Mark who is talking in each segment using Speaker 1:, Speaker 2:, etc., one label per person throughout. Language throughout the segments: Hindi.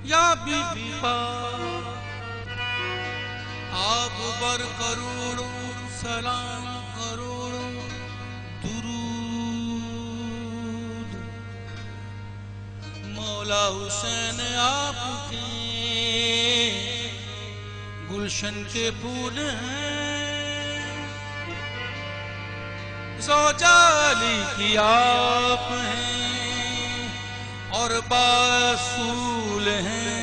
Speaker 1: या बीबी पाक आप पर करोड़ों सलाम करोड़ों दुरूद। मौला हुसैन आपके गुलशन के फूल हैं, ज़ौजाली की आप हैं और बासूल हैं।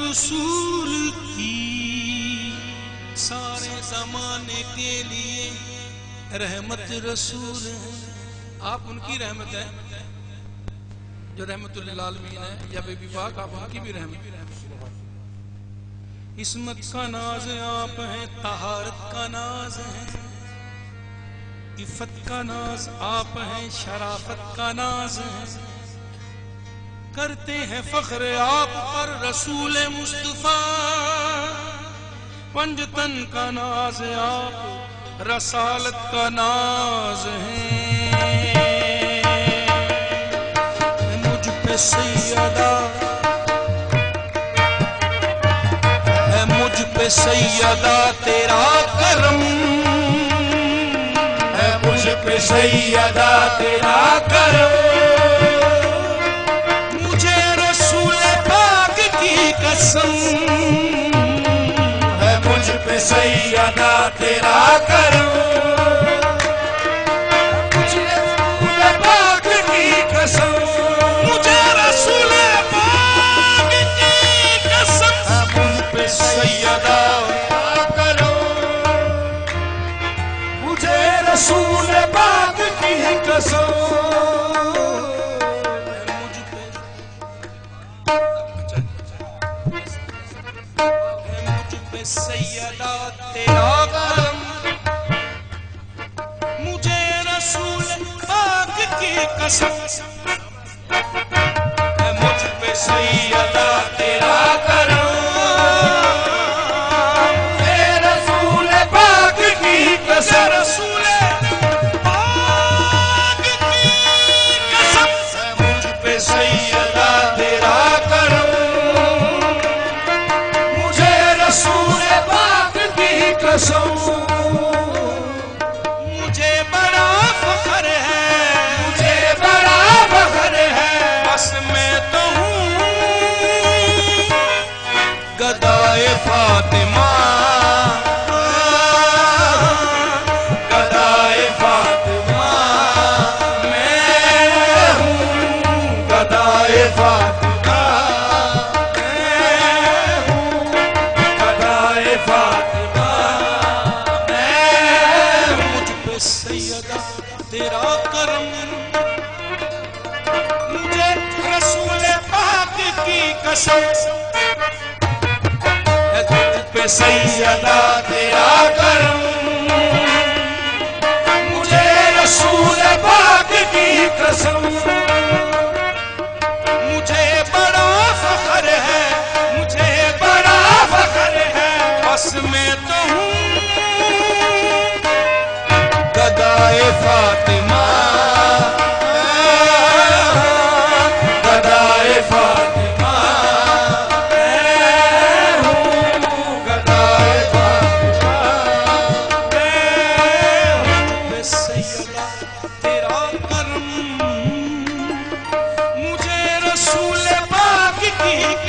Speaker 1: रसूल की सारे जमाने के लिए रहमत रसूल है। आप उनकी रहमत है जो रहमतुल्लिल आलमीन है, या बेबी पाक आप उनकी भी रहमत। इस्मत का नाज आप हैं, तहारत का नाज है, इफ़्फ़त का नाज आप हैं, शराफत का नाज है। करते हैं फख्र आप पर रसूल मुस्तफा, पंजतन का नाज आप, रसालत का नाज है। मुझ पे सैयदा है, मुझ पे सैयदा तेरा करम है, मुझ पे सैयदा तेरा करम। कसम है मुझ पे सैयदा तेरा करम, मुझे रसूल पाक की कसम, मुझे रसूल पाक की कसम है मुझ पे सैयदा तेरा करम, मुझे रसूल पाक की कसम। सैयदा तेरा करम, मुझे रसूल पाक की कसम है मुझ पे सैयदा तेरा करम, मुझे रसूल पाक की कसम, रसूल पाक की कसम है मुझ पे सैयदा तेरा करम, मुझे बड़ा फख्र है, मुझे बड़ा फख्र है, बस मैं तो हूँ गदाए फातिमा, गदाए फातिमा, मैं हूँ गदाए फातिमा, मैं हूँ गदाए फातिमा। सैयदा तेरा करम, मुझे रसूल पाक की कसम है तुझ पे सैयदा तेरा करम, मुझे रसूल पाक की कसम, मुझे बड़ा फख्र है, मुझे बड़ा फख्र है, बस मैं तो हूँ गदाए फातिमा, गदाए फातिमा, मैं हूँ गदाए फातिमा, मैं हूँ सैयदा तेरा करम,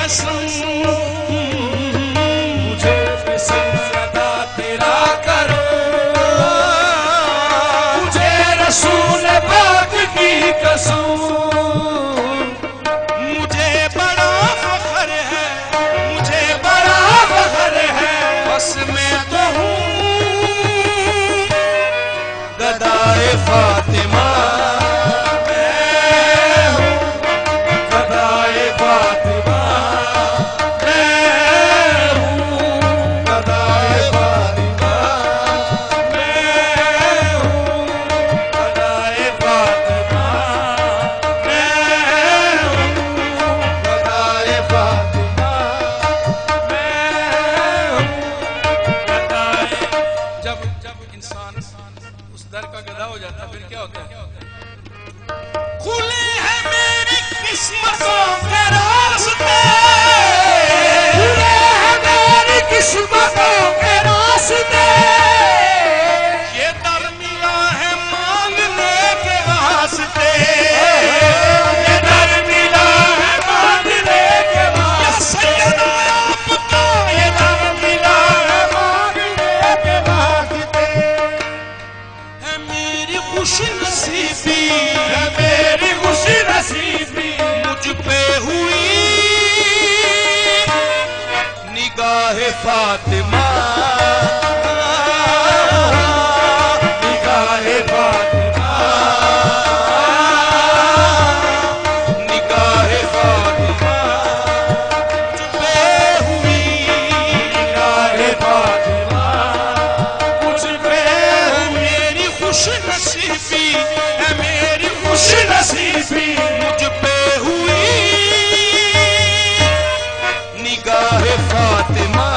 Speaker 1: कसम, मुझे पसंद अदा तेरा करो, मुझे रसूल पाक की कसम, मुझे बड़ा फख्र है, मुझे बड़ा फख्र है, बस मैं तो हूँ गदाए फातिमा, फातिमा, निगाहे फातिमा, निगाहे फातिमा, मुझ पे हुई निगाहे फातिमा, मुझ पे मेरी खुश नसीबी है, मेरी खुश नसीबी मुझ पे हुई निगाहे फातिमा,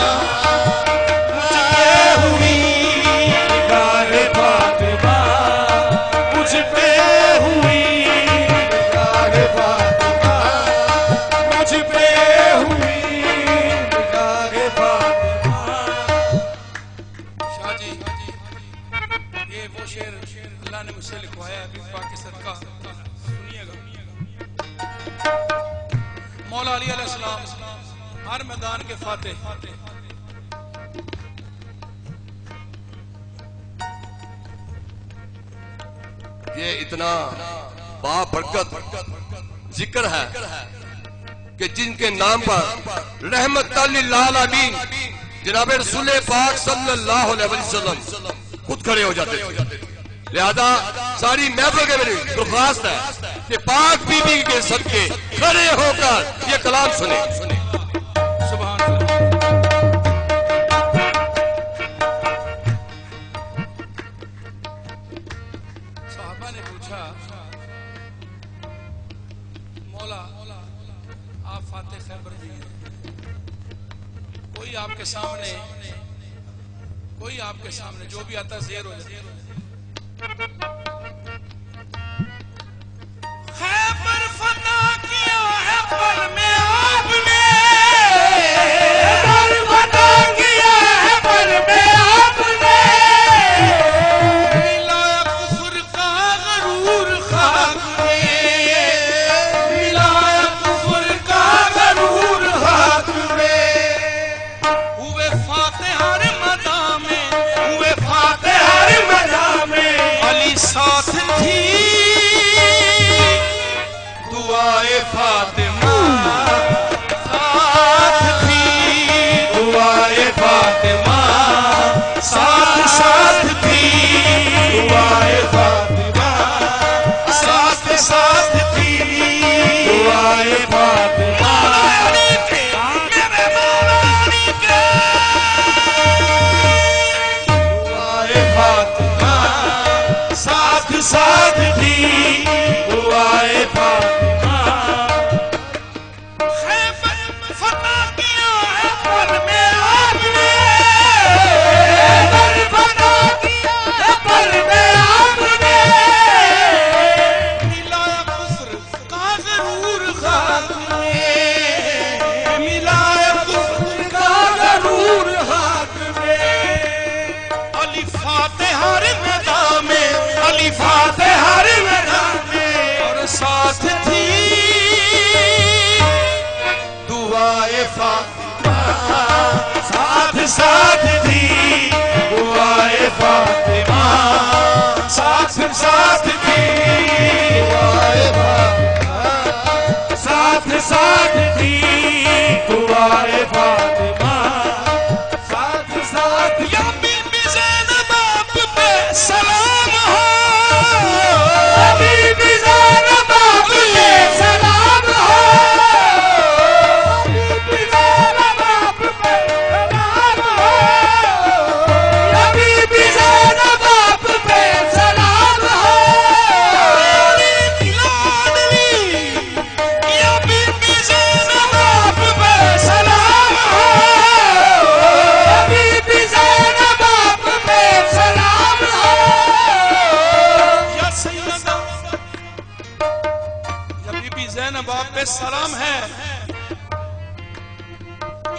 Speaker 1: मौला अली अलैहिस्सलाम हर मैदान के फातेह,
Speaker 2: ये इतना बाबरकत जिक्र है कि जिनके नाम पर रहमत लिल आलमीन जनाब रसूल पाक सल्लल्लाहु अलैहि वसल्लम खुद खड़े हो जाते थे। लिहाजा सारी महफिल के मेरी दरख्वास्त है कि पाक बीबी के सदके खड़े होकर ये कलाम सुने।
Speaker 1: सुभान साहबा ने पूछा, मौला आप फातेह खैबर भी हैं, कोई आपके सामने जो भी आता शेर हो जाता है। खैबर फना किया है पल में आपने, खैबर फना किया है पल में आपने, मिलाया कुफ्र का गरूर खाक में, मिलाया कुफ्र का गरूर खाक में, हुए फातेह हर मैदान में, हुए फातेह हर मैदान में, अली साथ थी दुआए फातिमा, साथ थी दुआए फातिमा, साथ साथ थी दुआए फातिमा, साथ साथ थी दुआए फातिमा, मेरे मौला अली के दुआए फातिमा, साथ साथ थी दुआए फातिमा, खैबर फना किया है पल में आपने, खैबर फना किया है पल में आपने, मिलाया कुफ्र का गरूर खाक में, मिलाया कुफ्र का गरूर खाक में, अली फातेह हर मैदान में, अली फातेह हर मैदान में, और साथ थी दुआए साथ साथ थी दुआए फातिमा, साथ साथ थी दुआए फातिमा, साथ साथ थी दुआए फातिमा, साथ साथ। या बीबी ज़ैनब आप पे सलाम हो, या बीबी ज़ैनब आप पे सलाम हो, बीबी ज़ैनब आप पे सलाम हो, या बीबी ज़ैनब आप पे सलाम हो, लाडली या बीबी ज़ैनब आप पे सलाम हो, या बीबी ज़ैनब आप पे सलाम हो, या सैयदा या बीबी ज़ैनब आप पे सलाम है,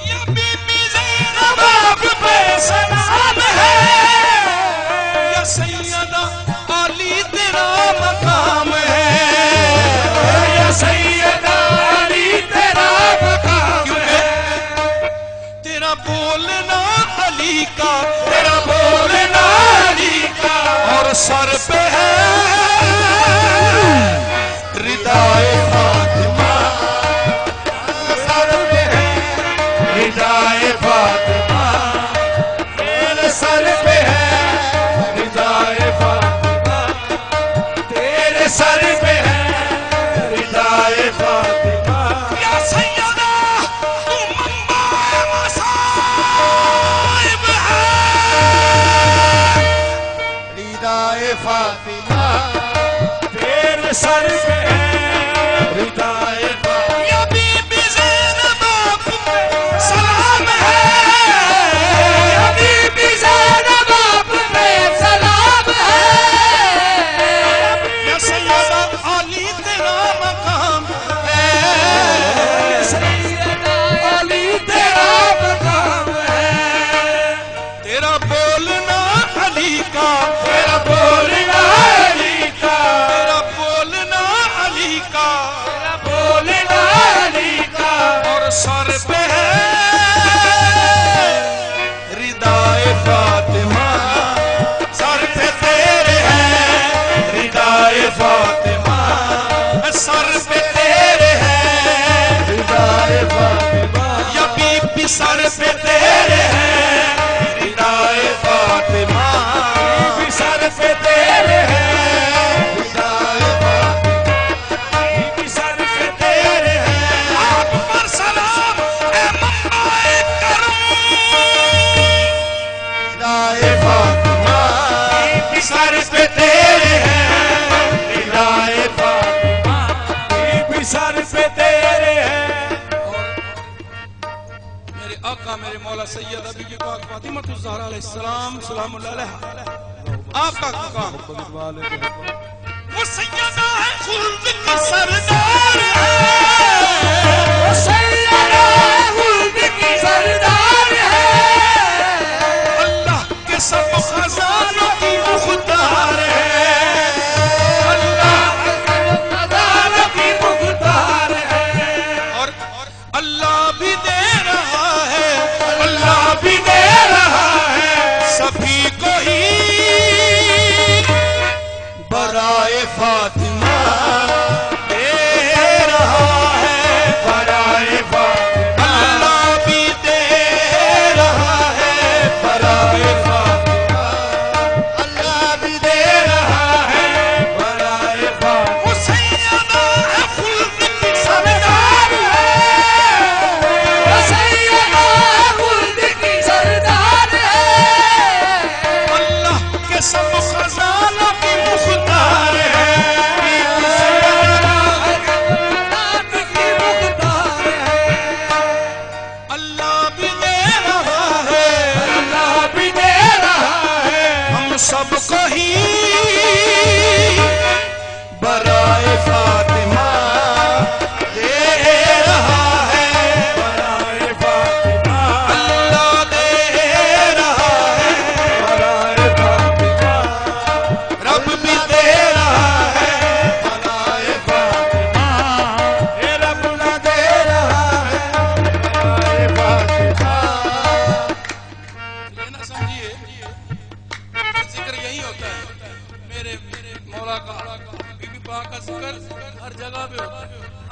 Speaker 1: या बीबी ज़ैनब आप पे सलाम है, या सैयदा अली तेरा मकाम है, या सैयदा अली तेरा मकाम है, तेरा बोलना अली का, तेरा बोलना अली का, और सर पे है रिदाए फातिमा, सर पे है रिदाए फातिमा, तेरे सर पे है रिदाए फातिमा, तेरे सर पे है रिदाए फातिमा। या सैयदा तू मंबाए मसाइब है, रिदाए फातिमा, तेरे सर पे है रिदाए फातिमा, या बीबी ज़ैनब आप पे सलाम है, या बीबी ज़ैनब आप पे सलाम है, या सैयदा अली तेरा मकाम है, या सैयदा अली तेरा मकाम है, तेरा बोलना अली का, तेरा बोलना अली का, तेरा बोलना अली का, तेरा बोलना अली का, और सर पे है रिदाए फातिमा, सर पे तेरे है रिदाए फातिमा, सर पे तेरे है रिदाए फातिमा, या बीबी सर पे तेरे है रिदाए फातिमा, बीबी सर पे तेरे है रिदाए फातिमा, बीबी सर पे तेरे है। आप पर सलाम ए मंबाए करम, रिदाए फातिमा, बीबी सर पे तेरे है रिदाए फातिमा, बीबी सर पे तेरे है। मेरे आका मेरे मौला सैयद अबी की पाक फातिमा ज़हरा अलैहिस्सलाम सलामुल्लाह अलैहा, आपका काम वो सैयदा है खुल्द की सरदार है, वो सैयदा है खुल्द की सरदार है, अल्लाह के सब खजानों की मुख्तार है, अल्लाह के सब खजानों की मुख्तार है, और अल्लाह भी दे रहा है, अल्लाह भी दे रहा है सभी को ही बराए फातिमा दे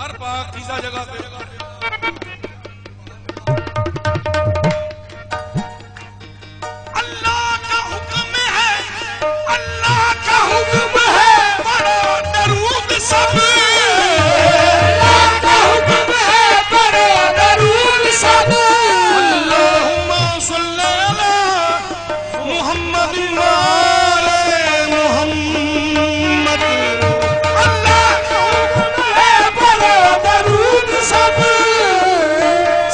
Speaker 1: हर पाकीज़ा जगह पे अल्लाह का हुक्म है, अल्लाह का हुक्म है, पढ़ो दरूद सब। अल्लाह का हुक्म है, पढ़ो दरूद सब। अल्लाहुम्मा सल्ली अला मुहम्मद व आले मुहम्मद। अल्लाह का हुक्म है, पढ़ो दरूद सब।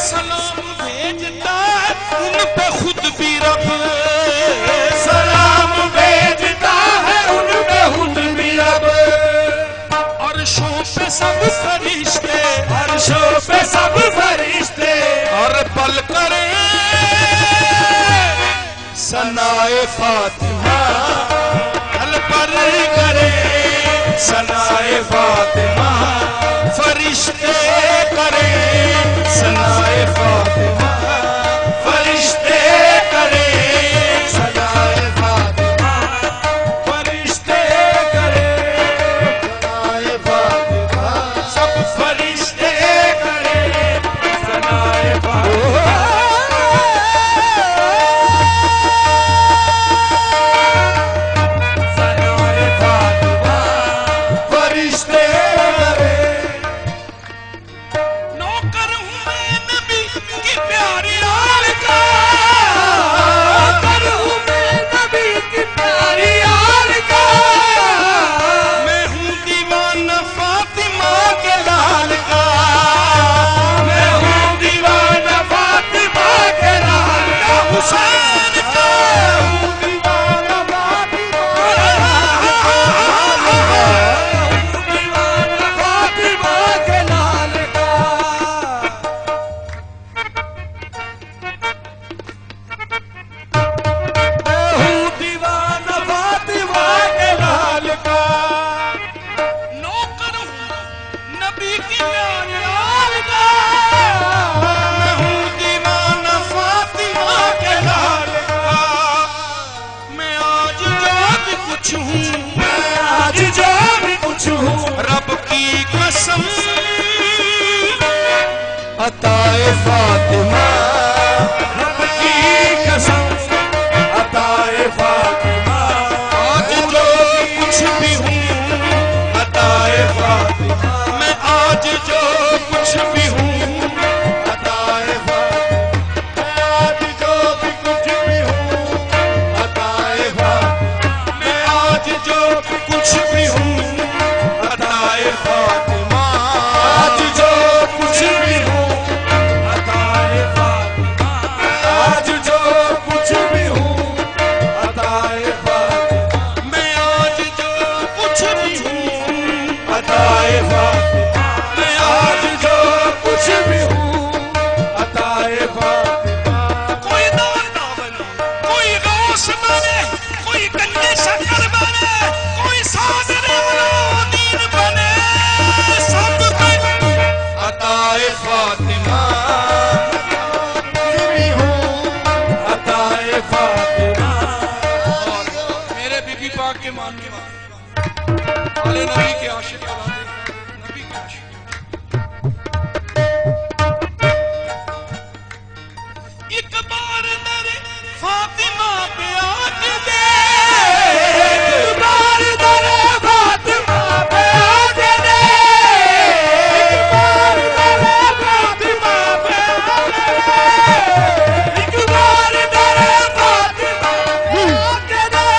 Speaker 1: सलाम भेजता है उन पे खुद भी रब, सलाम भेजता है उन पे खुद भी रब। अर्शों पे सब फरिश्ते, अर्शों पे सब फरिश्ते और पल करे सनाए फातिमा, पल पर करे सनाए फातिमा। फरिश्ते करे सनाए फातिमा, फरिश्ते करे सनाए फातिमा, फरिश्ते करे सनाए फातिमा, सब फरिश्ते करे सनाए फातिमा। सनाए फातिमा, फरिश्ते करे। नौकर हूँ मैं नबी की प्यारी लाल का, नौकर हूँ मैं नबी की प्यारी लाल का। मैं हूँ दीवाना फातिमा के लाल का, मैं हूँ दीवाना फातिमा के लाल का। हुसैन का हूँ दीवाना फातिमा, दीवाना फातिमा के लाल का। मैं हूँ दीवाना फातिमा के लाल का। नौकर हूँ नबी की प्यारी लाल का। मैं हूँ दीवाना फातिमा के लाल का। मैं आज जो भी कुछ हूँ, मैं आज जो भी कुछ हूँ, रब की कसम अताए फातिमा, रब की कसम अताए फातिमा। आज जो कुछ भी हूँ अताए फातिमा, मैं आज जो कुछ भी हूँ अताए फातिमा, मैं आज जो भी कुछ भी हूँ अताए फातिमा, मैं आज जो कुछ भी हूँ अताए फातिमा, आज जो कुछ भी हूँ अताए फातिमा, आज जो कुछ भी हूँ अताए फातिमा, मैं आज जो कुछ भी हूँ अताए फातिमा, मैं आज जो कुछ भी हूँ अताए फातिमा। कोई दान ना बने, कोई गौस बने, कोई गंजे शक्कर बने, कोई सादरे अलाउद्दीन बने, सब अताए फातिमा भी हूँ अताए फातिमा। और मेरे बीबी पाक के मानने वाले आले नबी के आशिक, नबी के आशिक। एक बार मेरे फातिमा पे आके दे, एक बार मेरे फातिमा पे आके दे, एक बार मेरे फातिमा पे आके दे, एक बार मेरे फातिमा पे आके दे।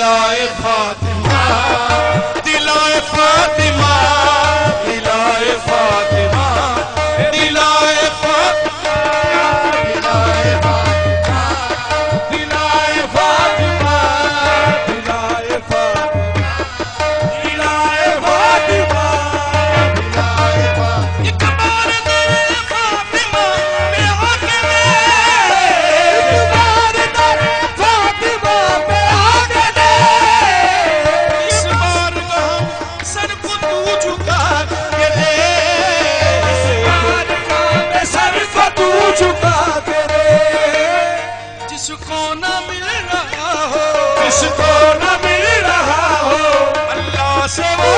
Speaker 1: दिलाए फातिमा, दिलाए फातिमा, दिलाए फातिमा, दिलाए फातिमा, दिलाए फातिमा, दिलाए फातिमा, दिलाए फातिमा, दिलाए फातिमा, दिलाए फातिमा। एक बार दे फातिमा पे आके दे, एक बार दे फातिमा पे आके दे, इस बार तो हम सर को तू झुका के दे, इस बार तो मैं सर को तू झुका के दे। जिसको ना मिल रहा हो, जिसको ना मिल रहा हो, अल्लाह से वो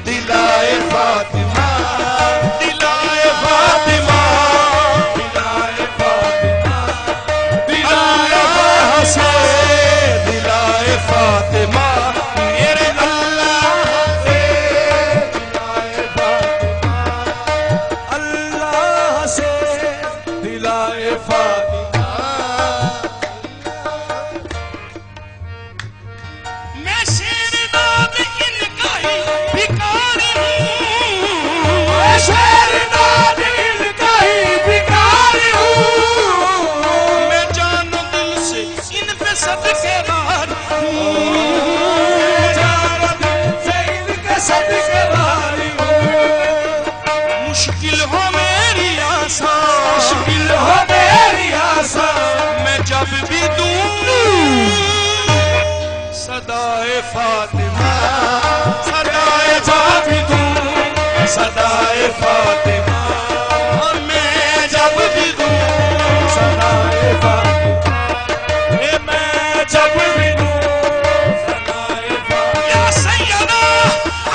Speaker 1: दिलाए फातिमा, दिलाए फातिमा, दिलाए फातिमा, अल्लाह से दिलाए फातिमा, मेरे अल्लाह से दिलाए फातिमा, अल्लाह से दिलाए फातिमा। मैं शेरनाद इनका ही भिखारी हूँ, मैं शेरनाद इनका ही भिखारी हूँ, मैं जानो दिल से इन पे सदके वार हूँ, मैं जानो दिल से इनके सदके वारी हूँ। मुश्किल हो मेरी आसा, मुश्किल हो मेरी आसा, मैं जब भी दूँ सदाए फातिमा, सदाए जब भी दूँ सदाए फातिमा, और मैं जब भी दूँ सदाए फातिमा, मैं जब भी दूँ सदाए फातिमा। या सैयदा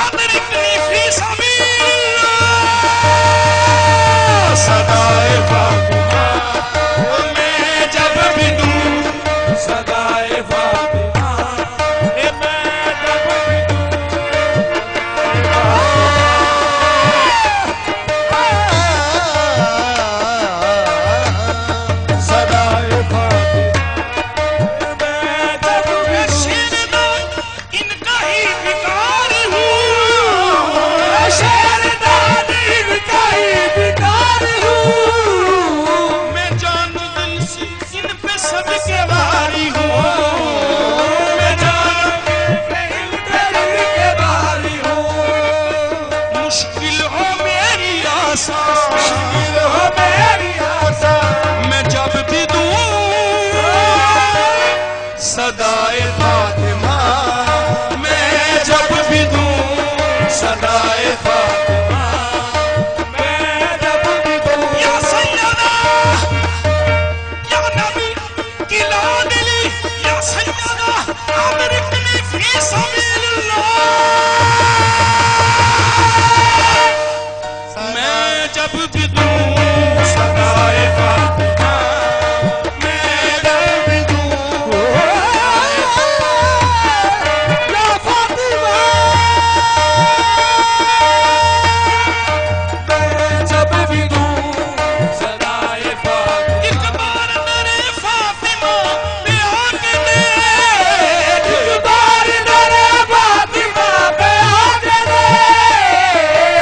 Speaker 1: अदरिकनी फी सबीलिल्लाह, सदाए फातिमा, मैं जब भी दूँ सदाए फातिमा, मैं जब भी दूँ सदाए फातिमा, मैं जब भी शेरनाद इनका ही भिखारी हूँ, शेरनाद इनका ही भिखारी हूँ, मैं जानो दिल से इन पे सदके वारी हूँ, मैं जानो दिल से इन पे सदके वारी हूँ। मुश्किल हो मेरी आशा, मुश्किल हो मेरी आशा, मैं जब भी दूँ सदाए फातिमा, मैं जब भी दूँ सदाए फातिमा, मैं जब भी दूँ। या सैयदा या नबी की लाडली, या सैयदा अदरिकनी फी सबीलिल्लाह, मैं जब भी दूँ सदाए फातिमा, मैं जब भी दूँ या फातिमा, मैं जब भी दूँ सदाए फातिमा। एक बार मेरे फातिमा पे आके दे, एक बार मेरे फातिमा पे आके दे,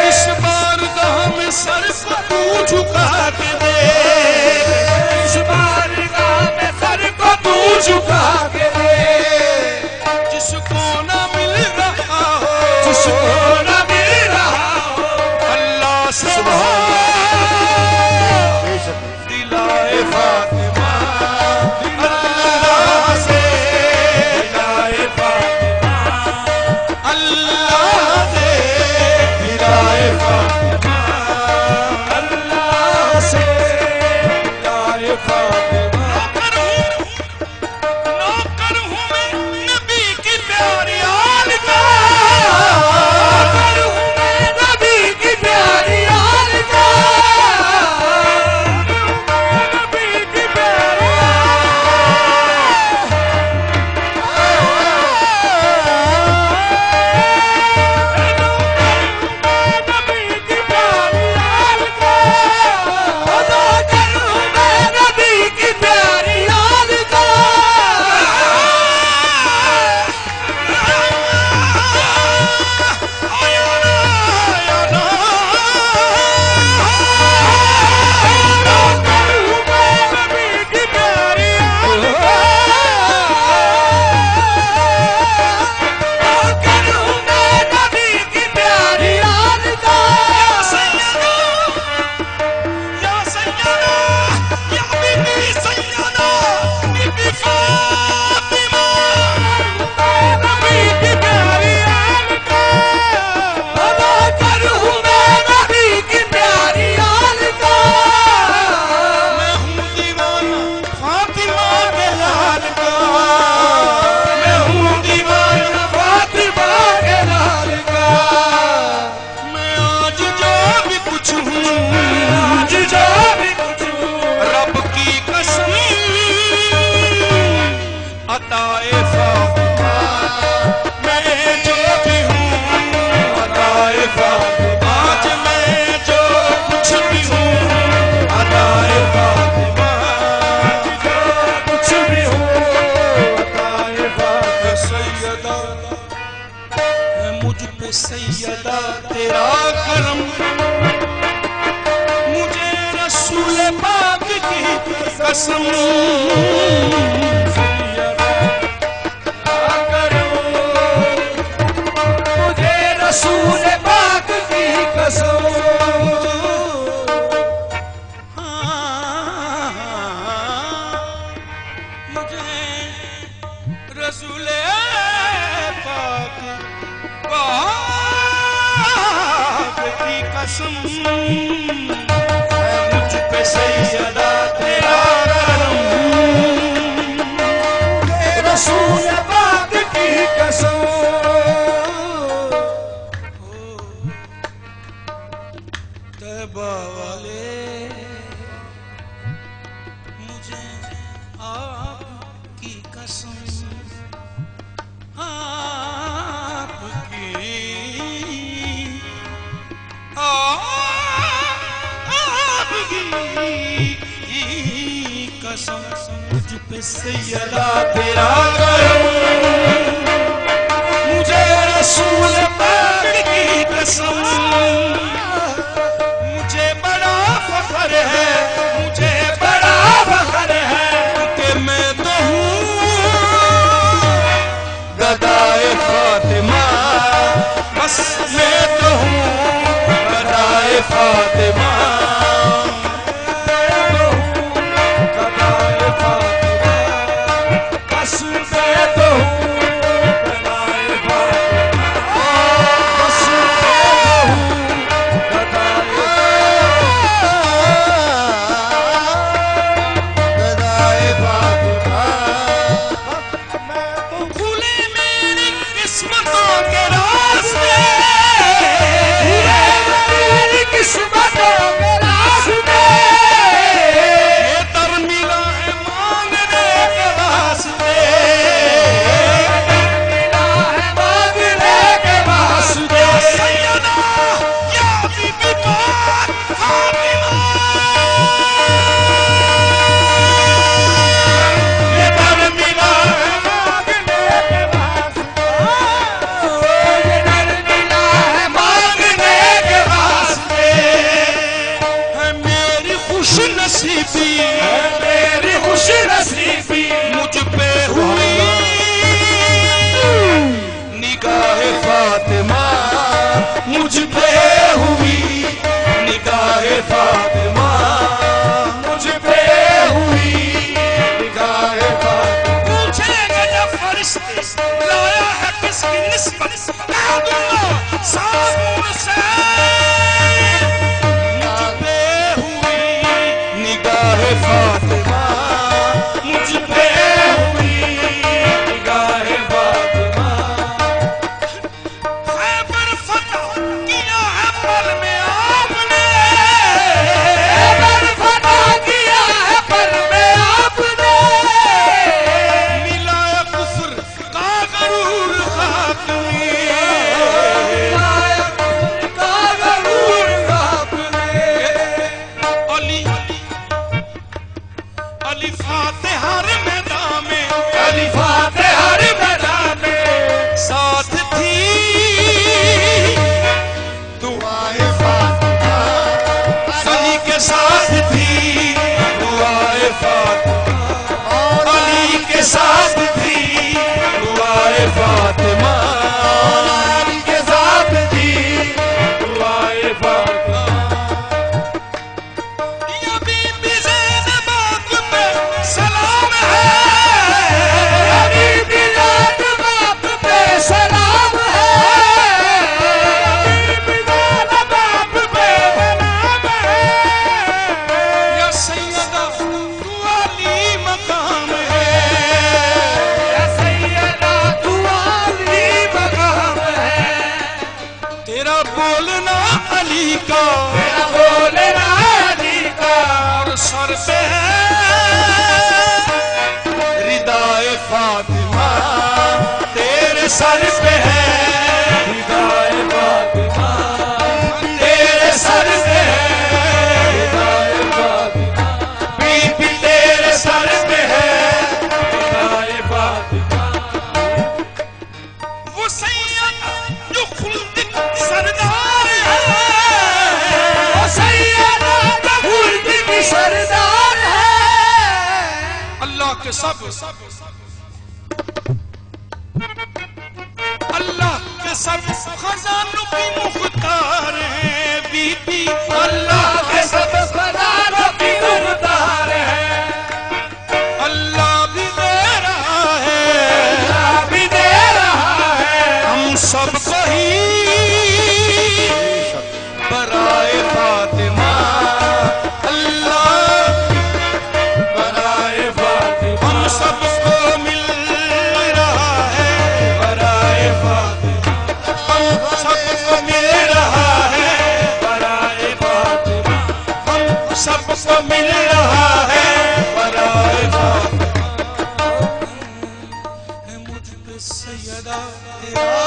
Speaker 1: इस बार तो हम सर को तू झुका के दे, इस बार का मैं सर को तू झुका के दे। जिसको ना मिल रहा हो, जिसको ना मिल रहा हो, अल्लाह से वो दिलाए फातिमा, अल्लाह से दिलाए फातिमा, अल्लाह से दिलाए फातिमा, अल्लाह से दिलाए फातिमा। अताए फातिमा, मैं जो भी हूँ अताए फातिमा, आज मैं जो कुछ भी हूँ अताए फातिमा, जो कुछ भी हूँ अताए फातिमा। सैयदा है मुझ पे सैयदा तेरा करम, मुझे रसूल पाक की कसम, मुझे रसूल पाक की कसम। मुझे रसूल पाक की कसम, मुझ पे सैयदा तेरा करम, रसूल पाक की कसम। तैबा वाले मुझे आपकी कसम, आपकी कसम, मुझ पे सैयदा तेरा करम, मुझे रसूल पाक की कसम। मुझे बड़ा फख्र है, मुझे बड़ा फख्र है कि मैं तो हूँ गदाए फातिमा, बस मैं तो हूँ गदाए फातिमा, किस्मतों के फातिमा तेरे सर पे है,
Speaker 3: निगाहे फातिमा
Speaker 1: तेरे सर पे है,
Speaker 3: निगाहे फातिमा
Speaker 1: बीबी तेरे सर पे है।
Speaker 3: निगाहे फातिमा
Speaker 1: वो सैयद जो खुल्द की सरदार है,
Speaker 3: वो सैयद जो खुल्द की सरदार है।
Speaker 1: अल्लाह के सब अल्लाह के सब खजानों की मुख्तार है बीबी, अल्लाह के सब
Speaker 3: खजानों की मुख्तार है।
Speaker 1: अल्लाह भी दे रहा है,
Speaker 3: अल्लाह भी दे रहा है
Speaker 1: हम सबको ही बराए फातिमा। अल्लाह
Speaker 3: बराए फातिमा
Speaker 1: हम सबको मिल रहा है,
Speaker 3: बराए फातिमा
Speaker 1: हम सबको मिल रहा है,
Speaker 3: बराए फातिमा
Speaker 1: हम सबको मिल रहा है।
Speaker 3: बराए फातिमा
Speaker 1: मुझ पे सैयदा तेरा